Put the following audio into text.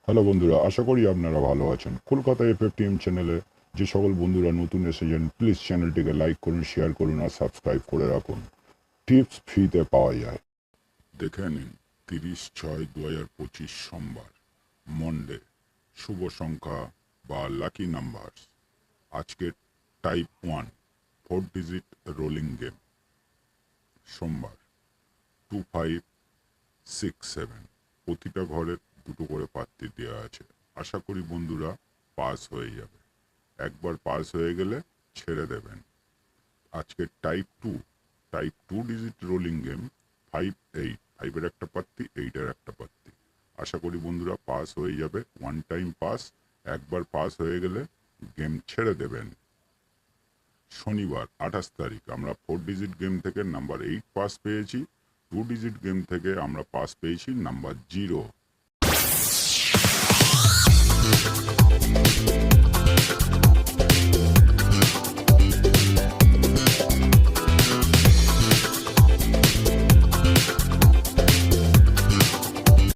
Hello বন্ধুরা, আশা করি আপনারা ভালো আছেন। কলকাতা এফএফটিএম চ্যানেলে যে সকল বন্ধুরা নতুন এসেছেন, প্লিজ চ্যানেলটিকে লাইক করুন, শেয়ার করুন আর সাবস্ক্রাইব করে রাখুন। টিপস ফ্রিতে পাওয়া যায়। দেখে নিন 30/6/2025 সোমবার, মন্ডে, শুভ সংখ্যা বা লাকি নাম্বার। আজকে টাইপ 1 4 ডিজিট রোলিং গেম। সোমবার 2567, প্রতিটা ঘরে দুটো করে পাত্তি দেওয়া আছে। আশা করি বন্ধুরা পাস হয়ে যাবে। একবার পাস হয়ে গেলে ছেড়ে দেবেন। আজকে type two digit rolling game 5-8, 5-এর একটা পাত্তি, 8-এর একটা পাত্তি। আশা করি বন্ধুরা পাস হয়ে যাবে। ওয়ান টাইম পাস, একবার পাস হয়ে গেলে গেম ছেড়ে দেবেন। শনিবার 28 তারিখ আমরা 4 ডিজিট গেম থেকে নাম্বার 8 পাস পেয়েছি। 2 ডিজিট গেম থেকে আমরা পাস পেয়েছি নাম্বার 0।